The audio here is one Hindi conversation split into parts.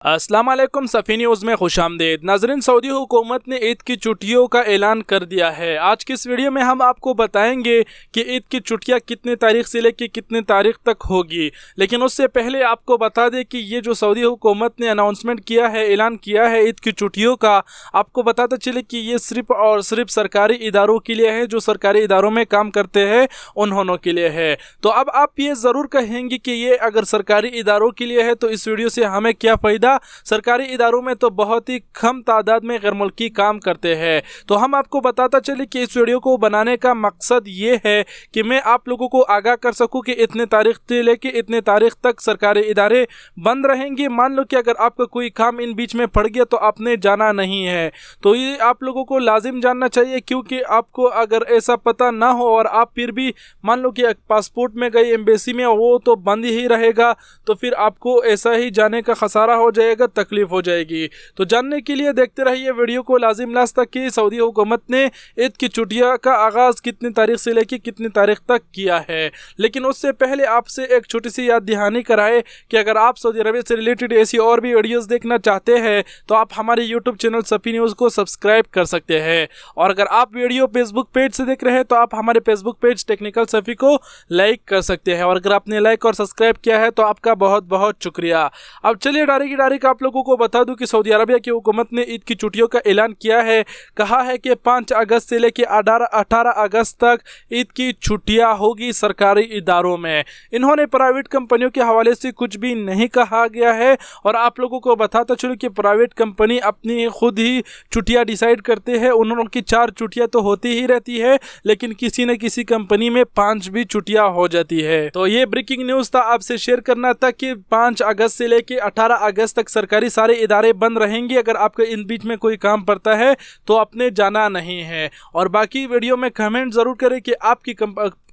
अस्सलाम वालेकुम, सफ़ी न्यूज़ में खुशामदीद। नाज़रीन, सऊदी हुकूमत ने ईद की छुट्टियों का ऐलान कर दिया है। आज की इस वीडियो में हम आपको बताएंगे कि ईद की छुट्टियां कितने तारीख से लेकर कितने तारीख तक होगी। लेकिन उससे पहले आपको बता दें कि ये जो सऊदी हुकूमत ने अनाउंसमेंट किया है, ऐलान किया है ईद की छुट्टियों का, आपको बताते चले कि ये सिर्फ और सिर्फ सरकारी इदारों के लिए है, जो सरकारी इदारों में काम करते हैं उन्होंने के लिए है। तो अब आप ये ज़रूर कहेंगे कि ये अगर सरकारी इदारों के लिए है तो इस वीडियो से हमें क्या फ़ायदा। सरकारी इदारों में तो बहुत ही कम तादाद में गैर मुल्की काम करते हैं। तो हम आपको बताता चले कि इस वीडियो को बनाने का मकसद ये है कि मैं आप लोगों को आगाह कर सकूं कि इतने तारीख से लेके इतने तारीख तक सरकारी इदारे बंद रहेंगे। मान लो कि अगर आपका कोई काम इन बीच में पड़ गया तो आपने जाना नहीं है, तो ये आप लोगों को लाजिम जानना चाहिए, क्योंकि आपको अगर ऐसा पता ना हो और आप फिर भी मान लो कि पासपोर्ट में गए एम्बेसी में, वो तो बंद ही रहेगा, तो फिर आपको ऐसा ही जाने का खसारा हो जाएगा, तकलीफ हो जाएगी। तो जानने के लिए देखते रहिए वीडियो को लाजिम लास्ट तक कि सऊदी हुकूमत ने ईद की छुट्टियां का आगाज़ कितनी तारीख से लेकर कितनी तारीख तक किया है। लेकिन उससे पहले आपसे एक छोटी सी याद दहानी कराए कि अगर आप सऊदी अरबिया से रिलेटेड ऐसी और भी वीडियोस देखना चाहते हैं तो आप हमारे यूट्यूब चैनल सफ़ी न्यूज़ को सब्सक्राइब कर सकते हैं। और अगर आप वीडियो फेसबुक पेज से देख रहे हैं तो आप हमारे फेसबुक पेज टेक्निकल सफ़ी को लाइक कर सकते हैं। और अगर आपने लाइक और सब्सक्राइब किया है तो आपका बहुत बहुत शुक्रिया। अब चलिए डायरेक्ट आप लोगों को बता दूं कि सऊदी अरबिया की हुकूमत ने ईद की छुट्टियों का ऐलान किया है। कहा है कि 5 अगस्त से लेकर 18 अगस्त तक ईद की छुट्टियां होगी सरकारी इदारों में। इन्होंने प्राइवेट कंपनियों के हवाले से कुछ भी नहीं कहा गया है। और आप लोगों को बताता चलूँ कि प्राइवेट कंपनी अपनी खुद ही छुट्टियां डिसाइड करते हैं। उन्होंने की 4 छुट्टियां तो होती ही रहती है, लेकिन किसी न किसी कंपनी में 5 भी छुट्टियां हो जाती है। तो ये ब्रेकिंग न्यूज़ था, आपसे शेयर करना था कि 5 अगस्त से लेकर 18 अगस्त तक सरकारी सारे इदारे बंद रहेंगे। अगर आपके इन बीच में कोई काम पड़ता है तो आपने जाना नहीं है। और बाकी वीडियो में कमेंट ज़रूर करें कि आपकी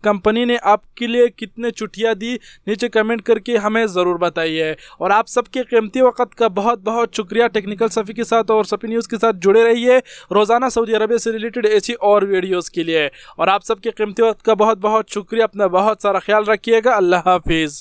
कंपनी ने आपके लिए कितने छुट्टियां दी, नीचे कमेंट करके हमें ज़रूर बताइए। और आप सबके कीमती वक्त का बहुत बहुत शुक्रिया। टेक्निकल सफ़ी के साथ और सफ़ी न्यूज़ के साथ जुड़े रहिए रोज़ाना सऊदी अरबिया से रिलेटेड ऐसी और वीडियोज़ के लिए। और आप सबके कीमती वक्त का बहुत बहुत शुक्रिया। अपना बहुत सारा ख्याल रखिएगा। अल्लाह हाफिज़।